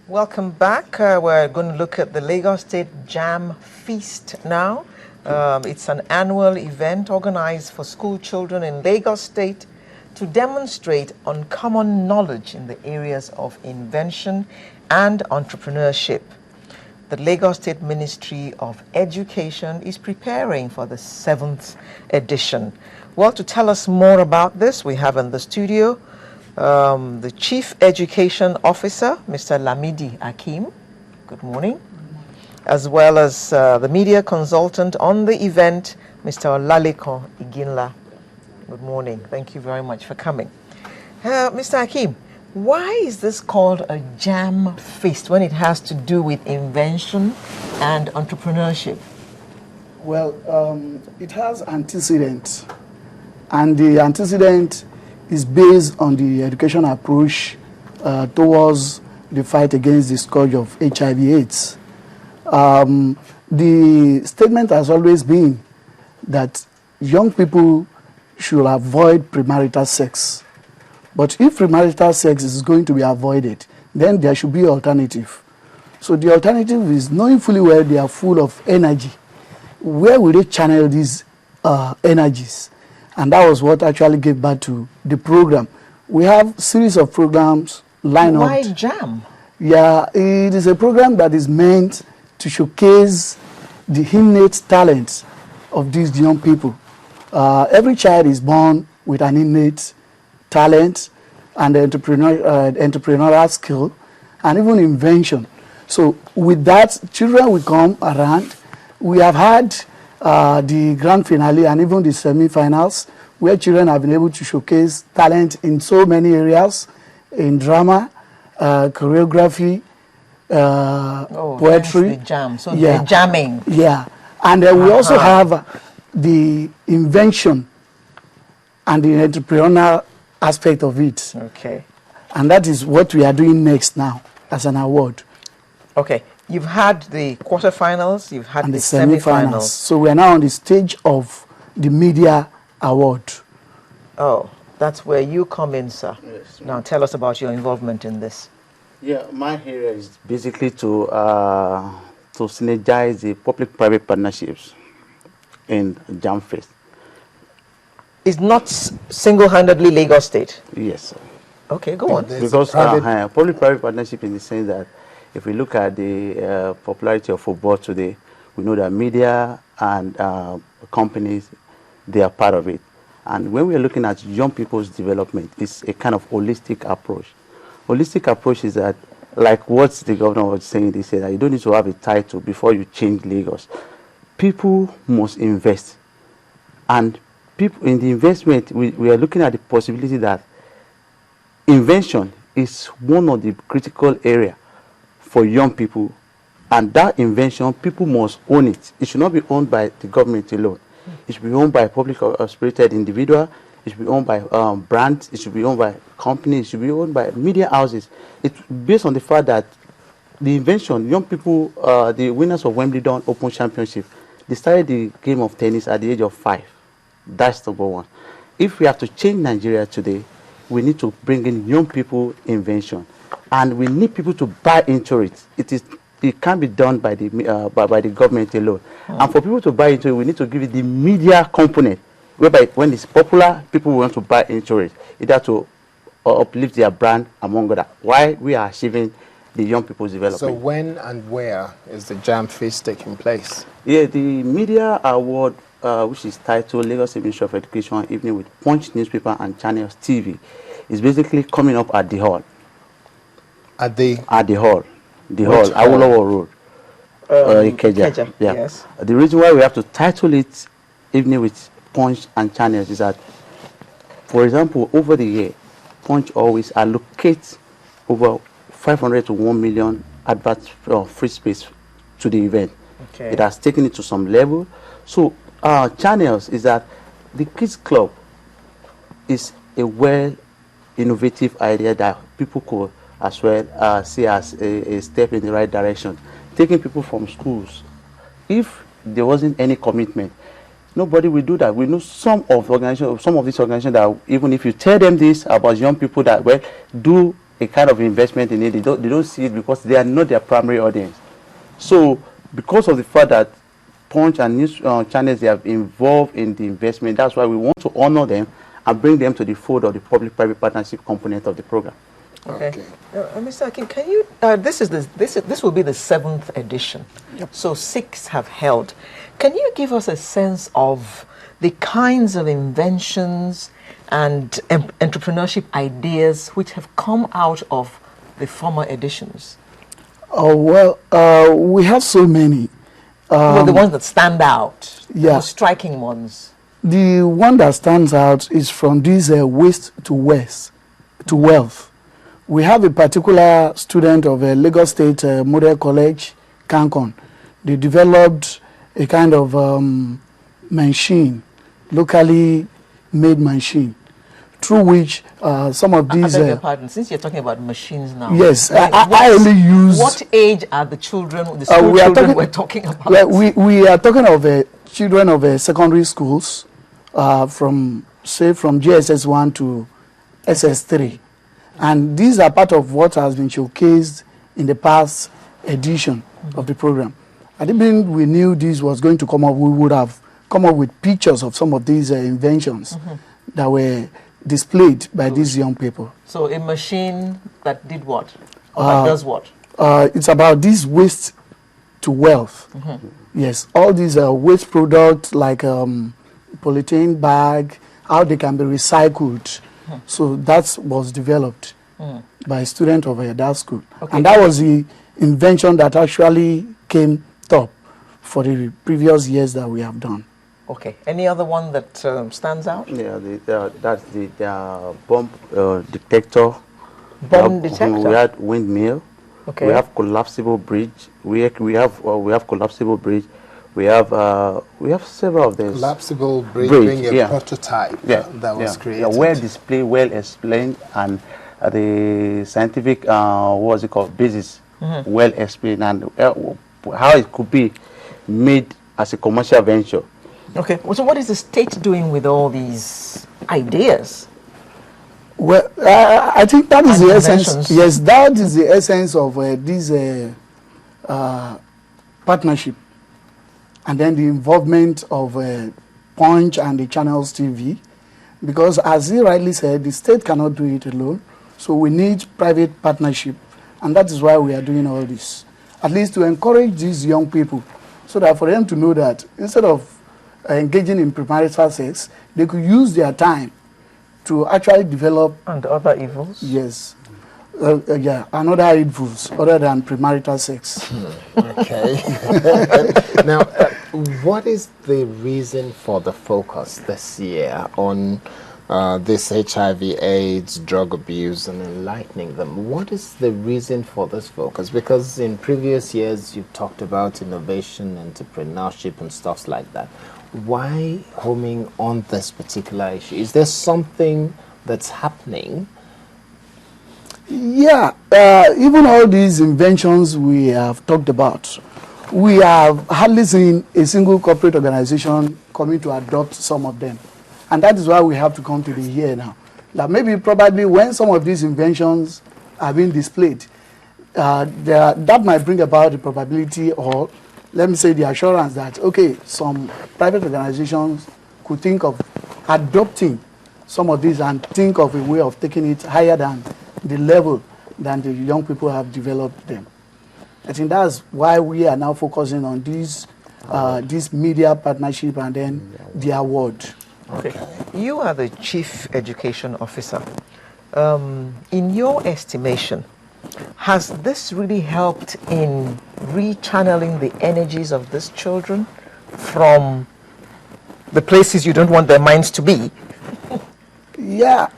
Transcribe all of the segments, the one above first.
Welcome back. We're going to look at the Lagos State Jam Feast now. It's an annual event organized for school children in Lagos State to demonstrate uncommon knowledge in the areas of invention and entrepreneurship. The Lagos State Ministry of Education is preparing for the 7th edition. Well, to tell us more about this, we have in the studio the Chief Education Officer, Mr. Lamidi Akim. Good morning. As well as the media consultant on the event, Mr. Olaleko Iginla. Good morning. Thank you very much for coming. Mr. Akim, why is this called a jam feast when it has to do with invention and entrepreneurship? Well, it has antecedents, and the antecedent is based on the education approach towards the fight against the scourge of HIV/AIDS. The statement has always been that young people should avoid premarital sex. But if premarital sex is going to be avoided, then there should be alternative. So the alternative is knowing fully well they are full of energy. Where will they channel these energies? And that was what actually gave birth to the program. We have a series of programs lined up. Why jam? Yeah, it is a program that is meant to showcase the innate talents of these young people. Every child is born with an innate talent and entrepreneurial skill and even invention. So with that, children will come around. We have had the grand finale and even the semi-finals where children have been able to showcase talent in so many areas, in drama, choreography, poetry. The jam. So they're jamming. Yeah. And we also have the invention and the entrepreneurial aspect of it. Okay. And that is what we are doing next now as an award. Okay. You've had the quarterfinals, you've had And the the semi-finals. semifinals. So we are now on the stage of the media award. Oh, that's where you come in, sir. Yes. Now tell us about your involvement in this. Yeah, my area is basically to synergize the public-private partnerships in JamFest. It's not single-handedly Lagos State. Yes, sir. Okay, go on. Because public-private partnership in the sense that if we look at the popularity of football today, we know that media and companies, they are part of it. And when we are looking at young people's development, it's a kind of holistic approach. Holistic approach is that, like what the governor was saying, they said that you don't need to have a title before you change Lagos. People must invest. And people in the investment, we are looking at the possibility that invention is one of the critical areas for young people, and that invention, people must own it. It should not be owned by the government alone. It should be owned by a public spirited individual. It should be owned by brands. It should be owned by companies. It should be owned by media houses. It's based on the fact that the invention, young people, the winners of Wimbledon Open Championship, they started the game of tennis at the age of 5. That's number one. If we have to change Nigeria today, we need to bring in young people invention. And we need people to buy into it. It can't be done by the government alone. And for people to buy into it, we need to give it the media component, whereby when it's popular, people want to buy into it, either to uplift their brand, among others. Why we are achieving the young people's development. So when and where is the Jam Feast taking place? Yeah, the media award, which is titled Lagos State Ministry of Education Evening with Punch newspaper and Channels TV, is basically coming up at the hall. At the hall. The Which hall, Awolowo Road. Ikeja. Ikeja, Yeah. yes. The reason why we have to title it Evening with Punch and Channels is that, for example, over the year, Punch always allocates over 500 to 1 million advert free space to the event. Okay. It has taken it to some level. So Channels is that the Kids Club is a well innovative idea that people could as well see as a step in the right direction. Taking people from schools. If there wasn't any commitment, nobody will do that. We know some of these organizations that even if you tell them this about young people that, well, do a kind of investment in it. They don't see it because they are not their primary audience. So because of the fact that Punch and news channels, they have involved in the investment, that's why we want to honor them and bring them to the fold of the public-private partnership component of the program. Okay. Mr. Akin, can you, this will be the 7th edition. Yep. So 6 have held. Can you give us a sense of the kinds of inventions and entrepreneurship ideas which have come out of the former editions? Oh, well, we have so many. Well, the ones that stand out, the yeah. most striking ones. The one that stands out is from this waste to wealth. We have a particular student of Lagos State Model College, Cancun. They developed a kind of machine, locally made machine, through which some of these... I beg your pardon, since you're talking about machines now. Yes, I only use... What age are the children, the school children we're talking about? Well, we are talking of children of secondary schools, from GSS 1 to SS3. And these are part of what has been showcased in the past edition of the program. I didn't we knew this was going to come up, we would have come up with pictures of some of these inventions that were displayed by these young people. So a machine that did what? Or that does what? It's about this waste to wealth. Yes, all these waste products like polythene bag, how they can be recycled. So that was developed by a student of that school. Okay. And that was the invention that actually came top for the previous years that we have done. Okay. Any other one that stands out? Yeah, that's the bomb detector. Bomb detector? We had windmill. Okay. We have collapsible bridge. We have collapsible bridge. We have several of them. Collapsible bridge being a prototype that was created. Yeah, well displayed, well explained, and the scientific what is it called basis well explained, and how it could be made as a commercial venture. Okay. So what is the state doing with all these ideas? Well, I think that is And the essence. Yes, that is the essence of this partnership. And then the involvement of Punch and the Channels TV, because as he rightly said, the state cannot do it alone, so we need private partnership, and that is why we are doing all this, at least to encourage these young people, so that for them to know that instead of engaging in premarital sex, they could use their time to actually develop... And other evils? Yes. Yeah, another evils other than premarital sex. Okay. Now, what is the reason for the focus this year on this HIV/AIDS, drug abuse, and enlightening them? What is the reason for this focus? Because in previous years, you've talked about innovation, entrepreneurship, and stuff like that. Why homing on this particular issue? Is there something that's happening? Yeah, even all these inventions we have talked about, we have hardly seen a single corporate organization coming to adopt some of them. And that is why we have to come to the here now. That maybe probably when some of these inventions are being displayed, that might bring about the probability, or let me say the assurance that, okay, some private organizations could think of adopting some of these and think of a way of taking it higher than the level than the young people have developed them. I think that's why we are now focusing on this media partnership and then the award. Okay. You are the Chief Education Officer. In your estimation, has this really helped in rechanneling the energies of these children from the places you don't want their minds to be? Yeah,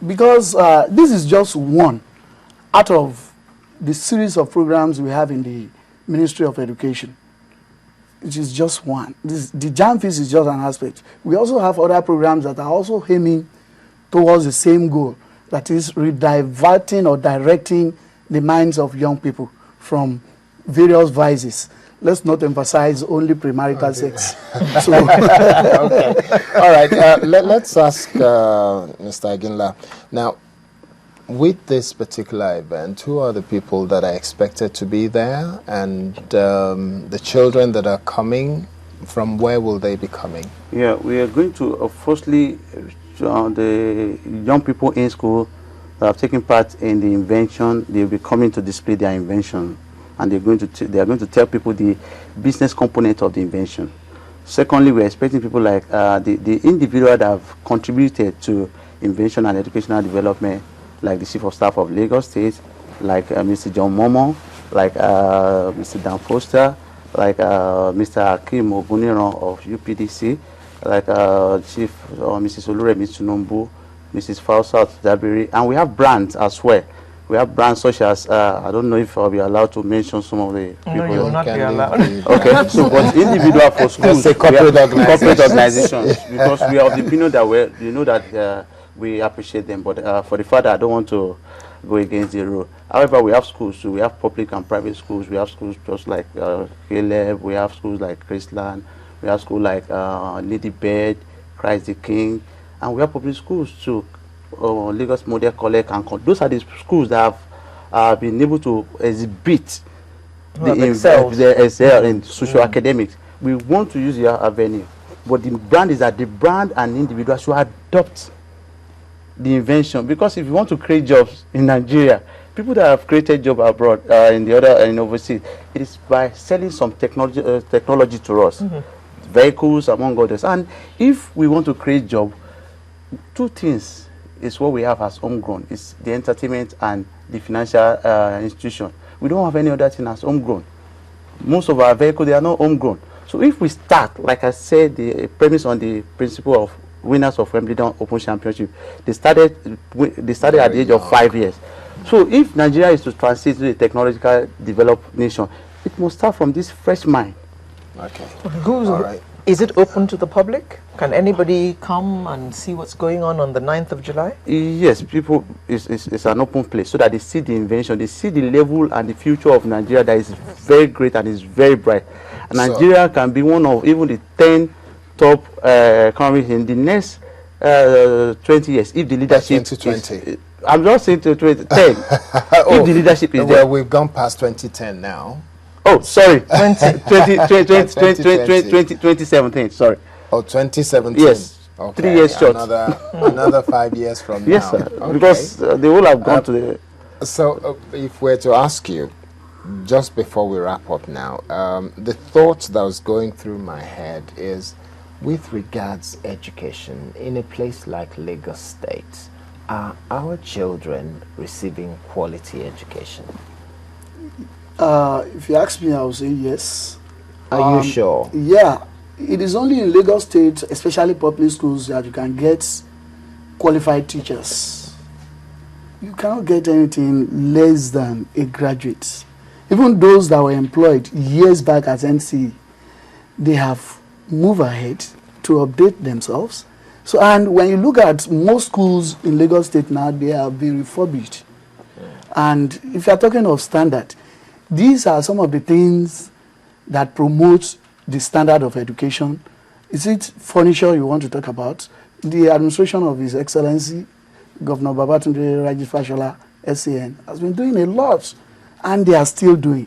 because this is just one out of the series of programs we have in the Ministry of Education. It is just one. The JAM Feast is just an aspect. We also have other programs that are also aiming towards the same goal, that is rediverting or directing the minds of young people from various vices. Let's not emphasize only premarital sex. So Okay. All right. Let's ask Mr. Aginla. Now, with this particular event, who are the people that are expected to be there, and the children that are coming, from where will they be coming? Yeah, we are going to firstly the young people in school that have taken part in the invention. They'll be coming to display their invention, and they're going to tell people the business component of the invention. Secondly, we're expecting people like the individual that have contributed to invention and educational development, like the Chief of Staff of Lagos State, like Mr. John Momo, like Mr. Dan Foster, like Mr. Akim Obuniran of UPDC, like Chief Mrs. Oluremi Tunumbu, Mrs. Fausat Dabiri, and we have brands as well. We have brands such as, I don't know if I'll be allowed to mention some of the people. No, you will not be allowed. Okay, so but individual for schools, Say corporate organizations, because we are of the opinion that we appreciate them, but for the fact that I don't want to go against the rule. However, we have schools too. We have public and private schools. We have schools just like Caleb. We have schools like Christland. We have schools like Lady Bird, Christ the King, and we have public schools too. Lagos Model College, and those are the schools that have been able to exhibit the excel in social academics. We want to use your avenue, but the brand is that the brand and individuals should adopt the invention, because if you want to create jobs in Nigeria, people that have created jobs abroad in the other and overseas, it is by selling some technology to us, vehicles among others. And if we want to create job, two things is what we have as homegrown. It's the entertainment and the financial institution. We don't have any other thing as homegrown. Most of our vehicles, they are not homegrown. So if we start, like I said, the premise on the principle of winners of Wimbledon Open Championship, they started at the age of 5 years. So if Nigeria is to transit to a technological developed nation, it must start from this fresh mind. Okay. All right. Is it open to the public? Can anybody come and see what's going on the 9th of July? Yes, people, it's an open place so that they see the invention, they see the level and the future of Nigeria that is very great and is very bright. And Nigeria can be one of even the 10 top economies in the next 20 years if the leadership 2020. I'm just saying to 10. Oh, if the leadership is well, there. we've gone past 2010 now. Oh, sorry. 2017, sorry. Oh, 2017. Yes. Okay. 3 years short. Another 5 years from now. Yes, sir. Okay. Because they will have gone to the... So, if we're to ask you, just before we wrap up now, the thought that was going through my head is, with regards education, in a place like Lagos State, are our children receiving quality education? If you ask me, I will say yes. Are you sure? Yeah. It is only in Lagos State, especially public schools, that you can get qualified teachers. You cannot get anything less than a graduate. Even those that were employed years back as NC, they have moved ahead to update themselves. So, and when you look at most schools in Lagos State now, they have been refurbished. And if you are talking of standard, these are some of the things that promote the standard of education. Is it furniture you want to talk about? The administration of His Excellency, Governor Babatunde Raji Fashola, SAN, has been doing a lot, and they are still doing.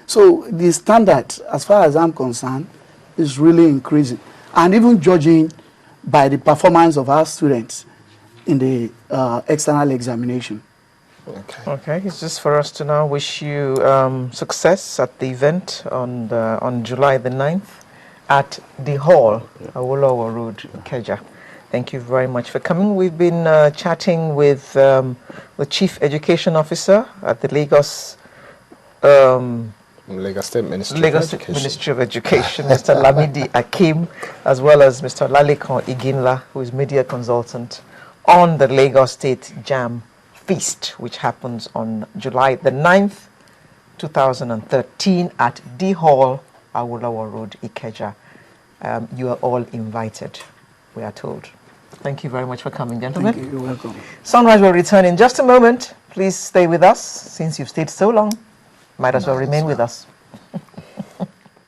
So the standard, as far as I'm concerned, is really increasing. And even judging by the performance of our students in the external examination. Okay, it's just for us to now wish you success at the event on July the 9th at the Hall, Awolowo Road, Ikeja. Thank you very much for coming. We've been chatting with the Chief Education Officer at the Lagos State Ministry Ministry of Education, Mr. Lamidi Akim, as well as Mr. Lalekon Iginla, who is media consultant on the Lagos State JAM Feast, which happens on July the 9th, 2013 at D Hall, Awolowo Road, Ikeja. You are all invited, we are told. Thank you very much for coming, gentlemen. Thank you. You're welcome. Sunrise will return in just a moment. Please stay with us. Since you've stayed so long, might as well remain with us.